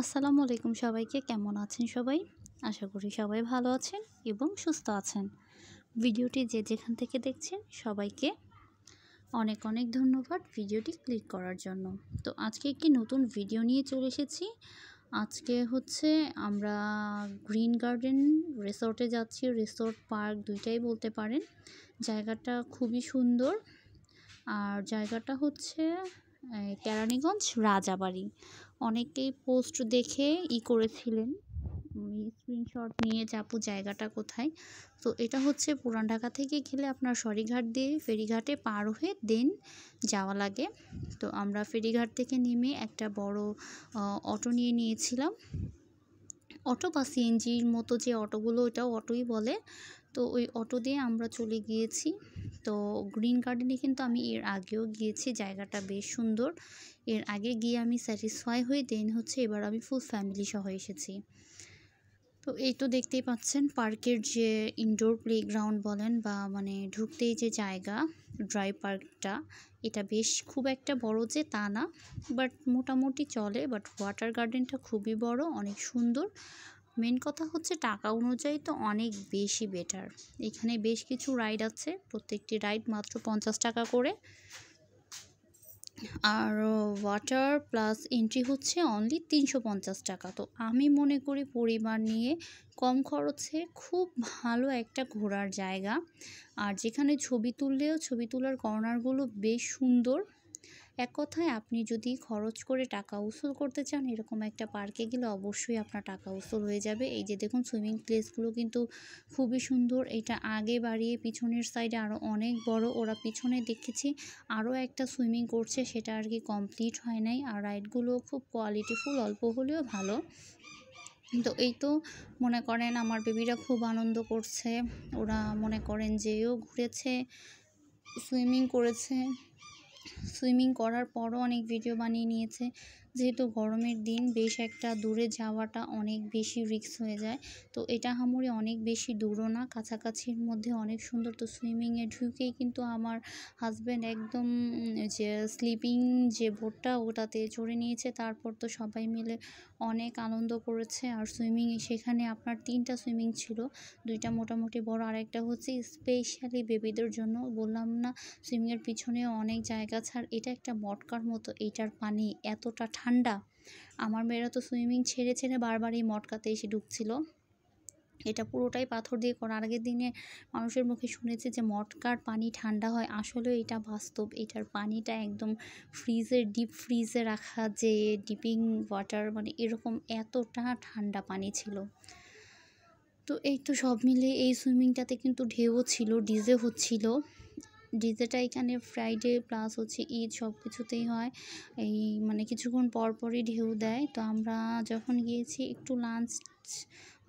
আসসালামু আলাইকুম সবাইকে। কেমন আছেন সবাই? আশা করি সবাই ভালো আছেন এবং সুস্থ আছেন। ভিডিওটি যে যেখান থেকে দেখছেন সবাইকে অনেক অনেক ধন্যবাদ ভিডিওটি ক্লিক করার জন্য। তো আজকে একটি নতুন ভিডিও নিয়ে চলে এসেছি। আজকে হচ্ছে আমরা গ্রিন গার্ডেন রিসোর্টে যাচ্ছি। রিসোর্ট পার্ক দুইটাই বলতে পারেন। জায়গাটা খুবই সুন্দর। আর জায়গাটা হচ্ছে কেরানীগঞ্জ রাজাবাড়ি। অনেকেই পোস্ট দেখে করেছিলেন স্ক্রিনশট নিয়ে যে আপু জায়গাটা কোথায়। তো এটা হচ্ছে পুরান ঢাকা থেকে গেলে আপনার সরিঘাট দিয়ে ফেরিঘাটে পার হয়ে দেন যাওয়া লাগে। তো আমরা ফেরিঘাট থেকে নেমে একটা বড় অটো নিয়ে নিয়েছিলাম। অটো বা সিএনজির মতো যে অটোগুলো, ওটাও অটোই বলে। তো ওই অটো দিয়ে আমরা চলে গিয়েছি। তো গ্রিন গার্ডেনে কিন্তু আমি এর আগেও গিয়েছি, জায়গাটা বেশ সুন্দর। এর আগে গিয়ে আমি স্যাটিসফাই হয়ে দেন হচ্ছে এবার আমি ফুল ফ্যামিলি সহ এসেছি। তো এই তো দেখতেই পাচ্ছেন পার্কের যে ইনডোর প্লেগ্রাউন্ড বলেন বা মানে ঢুকতেই যে জায়গা, ড্রাই পার্কটা, এটা বেশ খুব একটা বড় যে তা না, বাট মোটামুটি চলে। বাট ওয়াটার গার্ডেনটা খুবই বড়, অনেক সুন্দর। মেন কথা হচ্ছে টাকা অনুযায়ী তো অনেক বেশি বেটার। এখানে বেশ কিছু রাইড আছে, প্রত্যেকটি রাইড মাত্র 50 টাকা করে। আর ওয়াটার প্লাস এন্ট্রি হচ্ছে অনলি 350 টাকা। তো আমি মনে করি পরিবার নিয়ে কম খরচে খুব ভালো একটা ঘোরার জায়গা। আর যেখানে ছবি তুললেও ছবি তোলার কর্নারগুলো বেশ সুন্দর। এক কথায় আপনি যদি খরচ করে টাকা উসুল করতে চান, এরকম একটা পার্কে গেলে অবশ্যই আপনার টাকা উসুল হয়ে যাবে। এই যে দেখুন সুইমিং প্লেসগুলো কিন্তু খুবই সুন্দর। এটা আগে বাড়িয়ে পিছনের সাইডে আরও অনেক বড়। ওরা পিছনে দেখেছি আরও একটা সুইমিং করছে, সেটা আর কি কমপ্লিট হয় নাই। আর রাইডগুলো খুব কোয়ালিটিফুল, অল্প হলেও ভালো। তো এই তো মনে করেন আমার বেবিরা খুব আনন্দ করছে। ওরা মনে করেন যেও ঘুরেছে, সুইমিং করেছে। সুইমিং করার পরও অনেক ভিডিও বানিয়ে নিয়েছে। যেহেতু গরমের দিন বেশ একটা দূরে যাওয়াটা অনেক বেশি রিস্ক হয়ে যায়। তো এটা আহামরি অনেক বেশি দূরও না, কাছাকাছির মধ্যে অনেক সুন্দর। তো সুইমিংয়ে ঢুকেই কিন্তু আমার হাজব্যান্ড একদম যে স্লিপিং যে বোটটা ওটাতে চড়ে নিয়েছে। তারপর তো সবাই মিলে অনেক আনন্দ করেছে। আর সুইমিংয়ে সেখানে আপনার 3টা সুইমিং ছিল, 2টা মোটামুটি বড়, আর একটা হচ্ছে স্পেশালি বেবিদের জন্য। বললাম না সুইমিংয়ের পিছনেও অনেক জায়গা ছাড়। এটা একটা মটকার মতো, এইটার পানি এতটা ঠান্ডা। আমার মেয়েরা তো সুইমিং ছেড়ে ছেড়ে বারবার এই মটকাতে এসে ঢুকছিল। এটা পুরোটাই পাথর দিয়ে করা। আর আগের দিনে মানুষের মুখে শুনেছি যে মটকার পানি ঠান্ডা হয়, আসলেও এটা বাস্তব। এটার পানিটা একদম ডিপ ফ্রিজে রাখা যে ডিপিং ওয়াটার, মানে এরকম এতটা ঠান্ডা পানি ছিল। তো এই তো সব মিলে এই সুইমিংটাতে কিন্তু ঢেউও ছিল, ডিজে হচ্ছিল। ডিজেটা এখানে ফ্রাইডে প্লাস হচ্ছে ঈদ সব কিছুতেই হয়। এই মানে কিছুক্ষণ পর পরই ঢেউ দেয়। তো আমরা যখন গিয়েছি একটু লাঞ্চ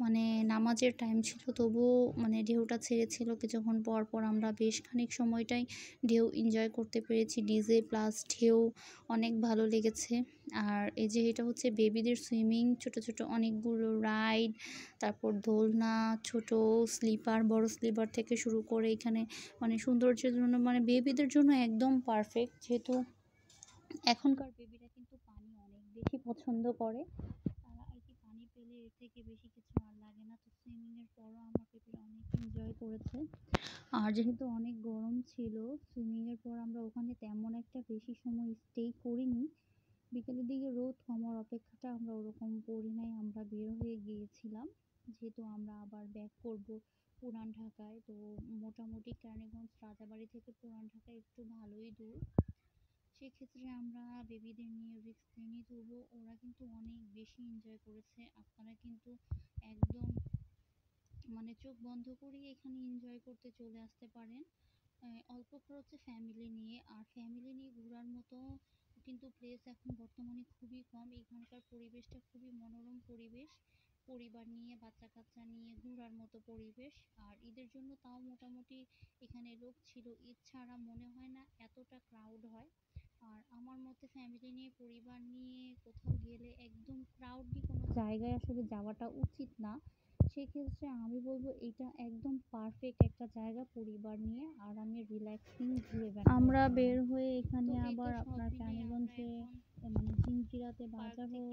মানে নামাজের টাইম ছিল, তবুও মানে ঢেউটা ছেড়েছিল কিছুক্ষণ পর পর। আমরা বেশ খানিক সময়টাই ঢেউ এনজয় করতে পেরেছি। ডিজে প্লাস ঢেউ অনেক ভালো লেগেছে। আর এই যে এটা হচ্ছে বেবিদের সুইমিং, ছোট ছোট অনেকগুলো রাইড, তারপর দোলনা, ছোট স্লিপার, বড় স্লিপার থেকে শুরু করে এখানে মানে সৌন্দর্যের জন্য, মানে বেবিদের জন্য একদম পারফেক্ট। যেহেতু এখনকার বেবিরা কিন্তু পানি অনেক বেশি পছন্দ করে, তারা আর কি পানি পেলে এর থেকে বেশি কিছু আর লাগে না। তো সুইমিংয়ের পরও আমার বেবিরা অনেক এনজয় করেছে। আর যেহেতু অনেক গরম ছিল, সুইমিংয়ের পর আমরা ওখানে তেমন একটা বেশি সময় স্টে করিনি। বিকেলের দিকে রোদ কমার অপেক্ষাটা আমরা ওরকম করি নাই, আমরা বের হয়ে গিয়েছিলাম। যেহেতু আমরা আবার ব্যাক করব পুরান ঢাকায়। তো মোটামুটি কেরানীগঞ্জ রাজাবাড়ি থেকে পুরান ঢাকায় একটু ভালোই দূর। সেক্ষেত্রে আমরা বেবিদের নিয়ে রিস্ক নিইনি, তবুও ওরা কিন্তু অনেক বেশি এনজয় করেছে। আপনারা কিন্তু একদম মানে চোখ বন্ধ করেই এখানে এনজয় করতে চলে আসতে পারেন অল্প খরচে ফ্যামিলি নিয়ে। আর ফ্যামিলি নিয়ে ঘোরার মতো কিন্তু প্লেস এখন বর্তমানে খুবই কম। এখানকার পরিবেশটা খুবই মনোরম পরিবেশ, পরিবার নিয়ে বাচ্চা কাচ্চা নিয়ে ঘোরার মতো পরিবেশ। আর ঈদের জন্য তাও মোটামুটি এখানে লোক ছিল। ঈদ ছাড়া মনে হয় না এতটা ক্রাউড হয়। আর আমার মতে ফ্যামিলি নিয়ে পরিবার নিয়ে কোথাও গেলে একদম ক্রাউডলি কোনো জায়গায় আসলে যাওয়াটা উচিত না। সেক্ষেত্রে আমি বলবো এটা একদম পারফেক্ট একটা জায়গা পরিবার নিয়ে আরামে রিল্যাক্সিং ঘুরে বেড়ানো। আমরা বের হয়ে এখানে আবার আপনার কেরানীগঞ্জে মানে ঝিনজিরাতে বাজারে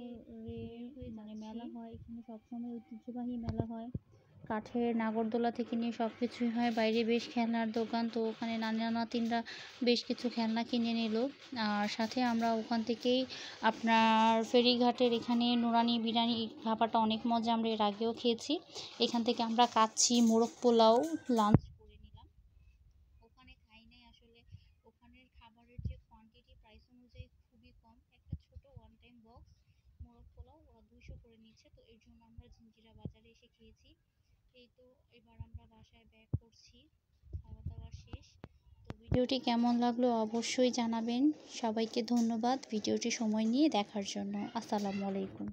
এখানে সবসময় ঐতিহ্যবাহী মেলা হয়, কাঠের নাগরদোলা থেকে নিয়ে সব কিছুই হয়। বাইরে বেশ খেলনার দোকান, তো ওখানে নানা নাতিনরা বেশ কিছু খেলনা কিনে নিল। আর সাথে আমরা ওখান থেকেই আপনার ফেরিঘাটের এখানে নুরানি বিরিয়ানি খাবারটা অনেক মজা, আমরা এর আগেও খেয়েছি। এখান থেকে আমরা কাচ্চি, মোরগ পোলাও লাঞ্চ করে নিলাম। ওখানে খাই নাই আসলে, ওখানের খাবারের যে কোয়ান্টিটি প্রাইস অনুযায়ী খুবই কম। একটা ছোট ওয়ান টাইম বক্স মোরগ পোলাও ওরা 200 করে নিচ্ছে, তো এর জন্য আমরা ঝিঞ্জিরা বাজারে এসে খেয়েছি। এই তো এবার আমরা বাসায় ব্যাক করছি, খাওয়া দাওয়া শেষ। তো ভিডিওটি কেমন লাগলো অবশ্যই জানাবেন। সবাইকে ধন্যবাদ ভিডিওটি সময় নিয়ে দেখার জন্য। আসসালামু আলাইকুম।